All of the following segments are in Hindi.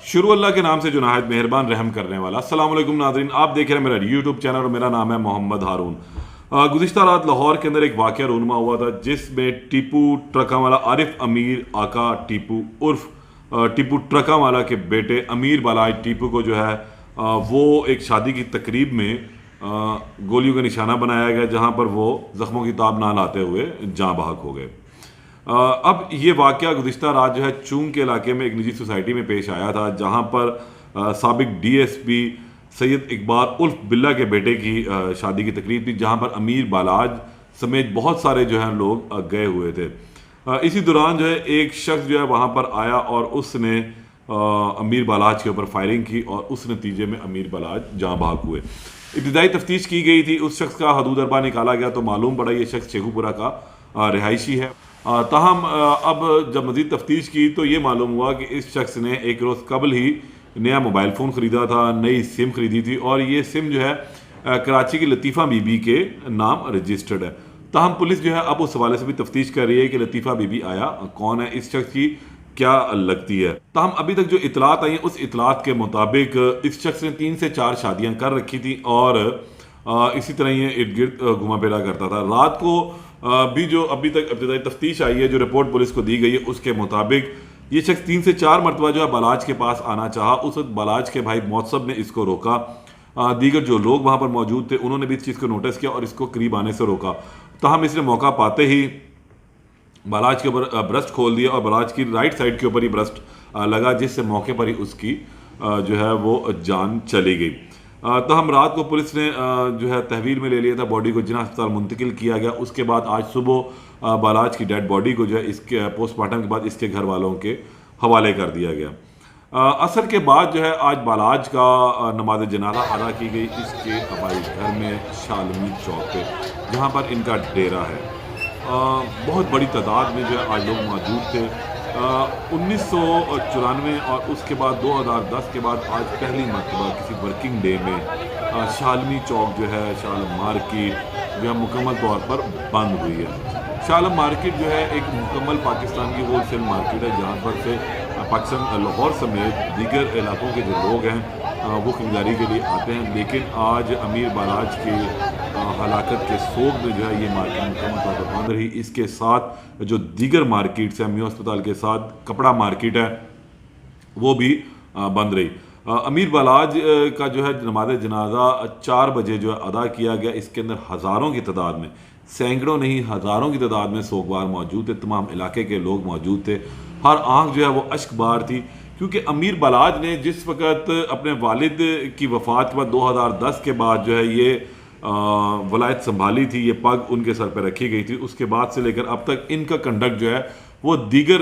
शुरू अल्लाह के नाम से जो नहायत मेहरबान रहम करने वाला। अस्सलाम वालेकुम नाज़रीन, आप देख रहे हैं मेरा यूट्यूब चैनल और मेरा नाम है मोहम्मद हारून। गुज़िश्ता रात लाहौर के अंदर एक वाक़या रूनमा हुआ था जिसमें टीपू ट्रकावाला आरिफ अमीर आका टीपू उर्फ टीपू ट्रकावाला के बेटे अमीर बालाज टीपू को जो है वो एक शादी की तकरीब में गोलियों का निशाना बनाया गया, जहाँ पर वो ज़ख्मों की ताब ना लाते हुए जाँ बहक हो गए। अब ये वाक़या गुज़िश्ता रात जो है चूंग के इलाके में एक निजी सोसाइटी में पेश आया था, जहाँ पर साबिक डीएसपी सैयद इकबाल उर्फ बिल्ला के बेटे की शादी की तकरीब थी, जहाँ पर अमीर बालाज समेत बहुत सारे जो हैं लोग गए हुए थे। इसी दौरान जो है एक शख्स जो है वहाँ पर आया और उसने अमीर बालाज के ऊपर फायरिंग की और उस नतीजे में अमीर बालाज जाँ बहक हुए। इब्तिदाई तफ्तीश की गई थी, उस शख्स का हदूद अरबा निकाला गया तो मालूम पड़ा ये शख्स शेखुपुरा का रिहायशी है। ताहम अब जब मज़ीद तफ्तीश की तो ये मालूम हुआ कि इस शख्स ने एक रोज़ कबल ही नया मोबाइल फ़ोन ख़रीदा था, नई सिम ख़रीदी थी और ये सिम जो है कराची की लतीफ़ा बीबी के नाम रजिस्टर्ड है। ताहम पुलिस जो है अब उस हवाले से भी तफ्तीश कर रही है कि लतीफ़ा बीबी आया कौन है, इस शख्स की क्या लगती है। ताहम अभी तक जो इतलात आई हैं उस इतलात के मुताबिक इस शख्स ने 3 से 4 शादियाँ कर रखी थी और इसी तरह ये इर्द गिर्द घुमा फिरा करता था। रात को भी जो अभी तक इब्तिदाई तफ्तीश आई है, जो रिपोर्ट पुलिस को दी गई है, उसके मुताबिक ये शख्स 3 से 4 मरतबा जो है बालाज के पास आना चाहा। उस वक्त बालाज के भाई मौसब ने इसको रोका, दीगर जो लोग वहाँ पर मौजूद थे उन्होंने भी इस चीज़ को नोटिस किया और इसको करीब आने से रोका। ताहम इसने मौका पाते ही बालाज के ऊपर ब्रस्ट खोल दिया और बालाज की राइट साइड के ऊपर ही ब्रस्ट लगा, जिससे मौके पर ही उसकी जो है वो जान चली गई। तो हम रात को पुलिस ने जो है तहवील में ले लिया था, बॉडी को जिना अस्पताल मुंतकिल किया गया। उसके बाद आज सुबह बालाज की डेड बॉडी को जो है इसके पोस्टमार्टम के बाद इसके घर वालों के हवाले कर दिया गया। असर के बाद जो है आज बालाज का नमाज जनाजा अदा की गई इसके आबाई घर में शालमी चौक पे, जहाँ पर इनका डेरा है। बहुत बड़ी तादाद में जो है आज लोग मौजूद थे। 1994 और उसके बाद 2010 के बाद आज पहली मरतबा किसी वर्किंग डे में शालमी चौक जो है, शालम मार्केट जो है मुकम्मल तौर पर बंद हुई है। शालम मार्केट जो है एक मुकम्मल पाकिस्तान की होलसेल मार्केट है, जहाँ पर से पाकिस्तान लाहौर समेत दीगर इलाकों के जो लोग हैं वो खरीदारी के लिए आते हैं। लेकिन आज अमीर बालाज की हलाकत के सोग में जो है ये मार्केट मुकम्मल तौर पर बंद रही। इसके साथ जो दीगर मार्केट्स हैं, मियां अस्पताल के साथ कपड़ा मार्केट है, वो भी बंद रही। अमीर बालाज का जो है नमाज जनाजा 4 बजे जो है अदा किया गया। इसके अंदर हज़ारों की तादाद में, सैकड़ों नहीं हज़ारों की तादाद में सोगवार मौजूद थे, तमाम इलाके के लोग मौजूद थे। हर आंख जो है वो अश्कबार थी, क्योंकि अमीर बालाज ने जिस वक़्त अपने वालिद की वफ़ात के बाद 2010 के बाद जो है ये वलायत संभाली थी, ये पग उनके सर पर रखी गई थी, उसके बाद से लेकर अब तक इनका कंडक्ट जो है वो दीगर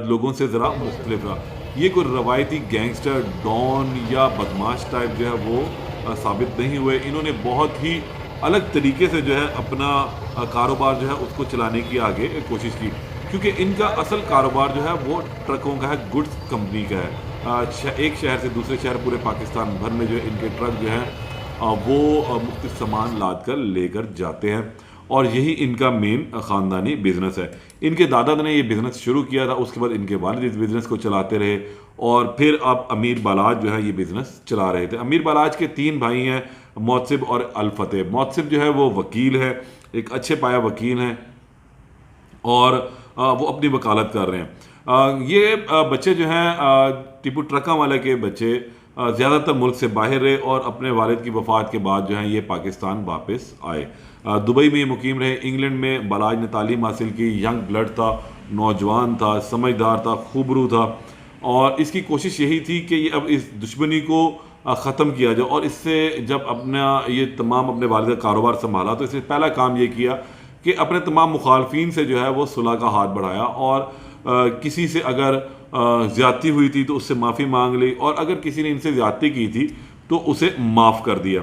लोगों से ज़रा मुख्तलिफ रहा। ये कोई रवायती गैंगस्टर, डॉन या बदमाश टाइप जो है वो साबित नहीं हुए। इन्होंने बहुत ही अलग तरीके से जो है अपना कारोबार जो है उसको चलाने की आगे कोशिश की, क्योंकि इनका असल कारोबार जो है वो ट्रकों का है, गुड्स कंपनी का है। एक शहर से दूसरे शहर पूरे पाकिस्तान भर में जो है इनके ट्रक जो हैं वो मुख्तलिफ सामान लाद कर लेकर जाते हैं और यही इनका मेन ख़ानदानी बिज़नेस है। इनके दादा ने ये बिज़नेस शुरू किया था, उसके बाद इनके वालिद इस बिज़नेस को चलाते रहे और फिर अब अमीर बालाज जो है ये बिज़नेस चला रहे थे। अमीर बालाज के 3 भाई हैं, मौतसिब और अलफतेह। मौतसिब जो है वो वकील है, एक अच्छे पाया वकील हैं और वो अपनी वकालत कर रहे हैं। ये बच्चे जो हैं टीपू ट्रकावाला के बच्चे ज़्यादातर मुल्क से बाहर रहे और अपने वालिद की वफ़ात के बाद जो है ये पाकिस्तान वापस आए। दुबई में ये मुकीम रहे। इंग्लैंड में बालाज ने तालीम हासिल की, यंग ब्लड था, नौजवान था, समझदार था, खूबरू था और इसकी कोशिश यही थी कि ये अब इस दुश्मनी को ख़त्म किया जाए। और इससे जब अपना ये तमाम अपने वालिद का कारोबार संभाला तो इसने पहला काम ये किया कि अपने तमाम मुखालफिन से जो है वो सुलह का हाथ बढ़ाया और किसी से अगर ज़्यादती हुई थी तो उससे माफ़ी मांग ली और अगर किसी ने इनसे ज़्यादती की थी तो उसे माफ़ कर दिया।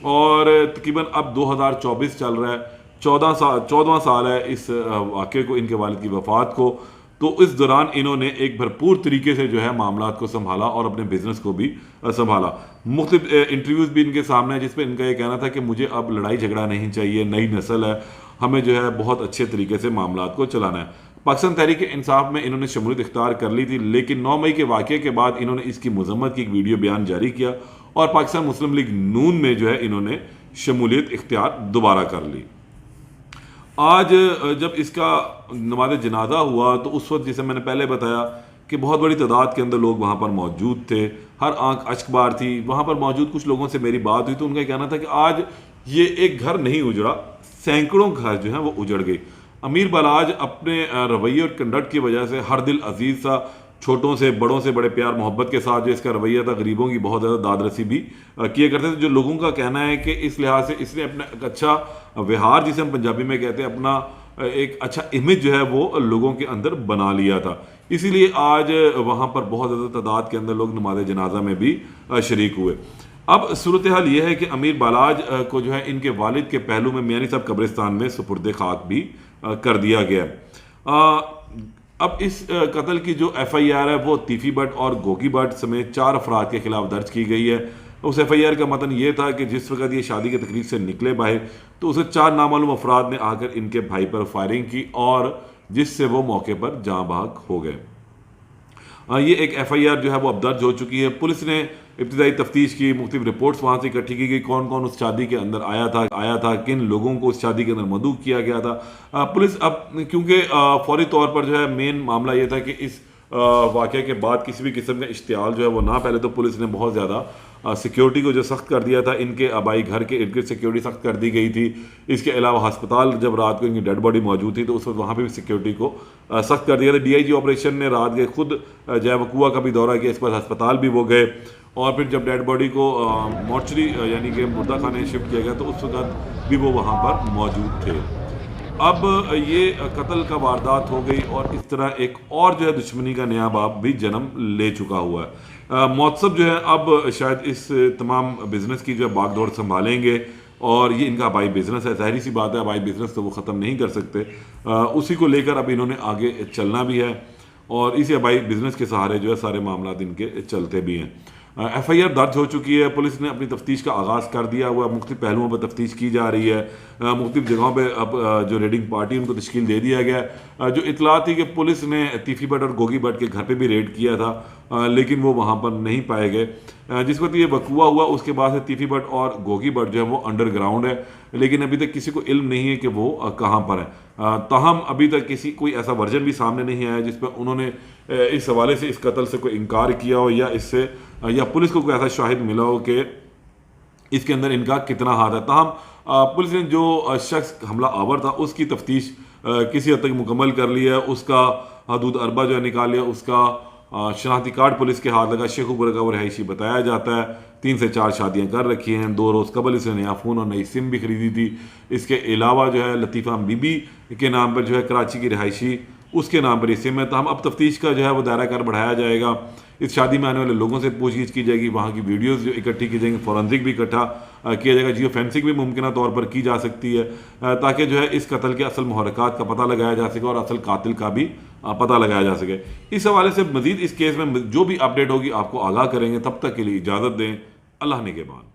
और तकरीबन अब 2024 चल रहा है, 14वां साल है इस वाक़े को, इनके वालिद की वफ़ात को। तो इस दौरान इन्होंने एक भरपूर तरीके से जो है मामलात को संभाला और अपने बिज़नेस को भी संभाला। मुख्तलिफ इंटरव्यूज़ भी इनके सामने है जिसमें इनका ये कहना था कि मुझे अब लड़ाई झगड़ा नहीं चाहिए, नई नस्ल है, हमें जो है बहुत अच्छे तरीके से मामलात को चलाना है। पाकिस्तान तहरीक इंसाफ में इन्होंने शमूलियत इख्तियार कर ली थी, लेकिन 9 मई के वाक़े के बाद इन्होंने इसकी मजम्मत की एक वीडियो बयान जारी किया और पाकिस्तान मुस्लिम लीग नून में जो है इन्होंने शमूलियत इख्तियार दोबारा कर ली। आज जब इसका नमाज जनाजा हुआ तो उस वक्त, जैसे मैंने पहले बताया, कि बहुत बड़ी तादाद के अंदर लोग वहाँ पर मौजूद थे, हर आंख अश्कबार थी। वहाँ पर मौजूद कुछ लोगों से मेरी बात हुई तो उनका कहना था कि आज ये एक घर नहीं उजड़ा, सैकड़ों घर जो हैं वो उजड़ गई। अमीर बालाज अपने रवैये और कंडक्ट की वजह से हर दिल अजीज़ सा, छोटों से बड़ों से बड़े प्यार मोहब्बत के साथ जो इसका रवैया था, गरीबों की बहुत ज़्यादा दादरसी भी किया करते थे। जो लोगों का कहना है कि इस लिहाज से इसने अपना एक अच्छा व्यवहार, जिसे हम पंजाबी में कहते हैं, अपना एक अच्छा इमेज जो है वो लोगों के अंदर बना लिया था। इसीलिए आज वहाँ पर बहुत ज़्यादा तादाद के अंदर लोग नमाज जनाजा में भी शरीक हुए। अब सूरत हाल ये है कि अमीर बालाज को जो है इनके वालिद के पहलू में मियानी साहब कब्रिस्तान में सुपुर्द खाक भी कर दिया गया। अब इस कत्ल की जो FIR है वो तीफी भट्ट और गोगी भट्ट समेत 4 अफराद के खिलाफ दर्ज की गई है। उस FIR का मतन ये था कि जिस वक्त ये शादी की तकरीब से निकले बाहर तो उसे 4 नामालूम अफराद ने आकर इनके भाई पर फायरिंग की और जिससे वो मौके पर जाँ भाग हो गए। ये एक FIR जो है वो अब दर्ज हो चुकी है। पुलिस ने इब्तिदाई तफ्तीश की, मुख्तलिफ रिपोर्ट्स वहाँ से इकट्ठी की गई, कौन कौन उस शादी के अंदर आया था, किन लोगों को उस शादी के अंदर मदऊ किया गया था। पुलिस अब, क्योंकि फौरी तौर पर जो है मेन मामला ये था कि इस वाक़े के बाद किसी भी किस्म का इश्तियाल जो है वो ना पहले, तो पुलिस ने बहुत ज़्यादा सिक्योरिटी को जो सख्त कर दिया था। इनके आबाई घर के इर्द गिर्द सिक्योरिटी सख्त कर दी गई थी। इसके अलावा अस्पताल, जब रात को इनकी डेड बॉडी मौजूद थी तो उस वक्त वहाँ पर भी सिक्योरिटी को सख्त कर दिया था। DIG ऑपरेशन ने रात के खुद जो है वकुआ का भी दौरा किया, इस पर अस्पताल भी वो गए और फिर जब डेड बॉडी को मॉर्चरी यानी कि मुर्दा खाने शिफ्ट किया गया तो उस वक्त भी वो वहाँ पर मौजूद थे। अब ये कत्ल का वारदात हो गई और इस तरह एक और जो है दुश्मनी का नया बाब भी जन्म ले चुका हुआ है। मौसम जो है अब शायद इस तमाम बिजनेस की जो है बागडोर संभालेंगे और ये इनका आबाई बिजनेस है, जाहिर सी बात है आबाई बिजनेस तो वो ख़त्म नहीं कर सकते। उसी को लेकर अब इन्होंने आगे चलना भी है और इसी आबाई बिजनेस के सहारे जो है सारे मामला इनके चलते भी हैं। FIR दर्ज हो चुकी है, पुलिस ने अपनी तफ्तीश का आगाज़ कर दिया हुआ, मुख्तलिफ पहलुओं पर तफ्तीश की जा रही है। मुख्तलिफ जगहों पे अब जो रेडिंग पार्टी उनको तश्कील दे दिया गया। जो इतला थी कि पुलिस ने तीफी भट्ट और गोगी भट्ट के घर पे भी रेड किया था, लेकिन वो वहाँ पर नहीं पाए गए। जिस वक्त ये वकूआ हुआ उसके बाद से तीफी भट्ट और गोगी भट्ट जो है वो अंडरग्राउंड है, लेकिन अभी तक किसी को इल्म नहीं है कि वो कहाँ पर है। ताहम अभी तक कोई ऐसा वर्जन भी सामने नहीं आया जिस पर उन्होंने इस हवाले से इस कत्ल से कोई इनकार किया हो या इससे या पुलिस को कोई ऐसा शाहिद मिला हो कि इसके अंदर इनका कितना हाथ है। ताहम पुलिस ने जो शख्स हमला आवर था उसकी तफ्तीश किसी हद तक मुकम्मल कर ली है। उसका हदूद अरबा जो है निकाल लिया, उसका शनाख्ती कार्ड पुलिस के हाथ लगा। शेखुपुर का वो रहायशी बताया जाता है, 3 से 4 शादियां कर रखी हैं, 2 रोज़ कबल इसने नया फ़ोन और नई सिम भी खरीदी थी। इसके अलावा जो है लतीफ़ा बीबी के नाम पर जो है कराची की रहायशी, उसके नाम पर ये सिम है। तो हम अब तफ्तीश का जो है वो दायरा कार बढ़ाया जाएगा। इस शादी में आने वाले लोगों से पूछगिछ की जाएगी, वहाँ की वीडियोस जो इकट्ठी की जाएंगी, फॉरेंसिक भी इकट्ठा किया जाएगा, जियो फेंसिंग भी मुमकिन तौर पर की जा सकती है ताकि जो है इस कत्ल के असल मुहर्रकात का पता लगाया जा सके और असल कातिल का भी पता लगाया जा सके। इस हवाले से मज़ीद इस केस में जो भी अपडेट होगी आपको आगाह करेंगे। तब तक के लिए इजाज़त दें। अल्लाह निगहबान।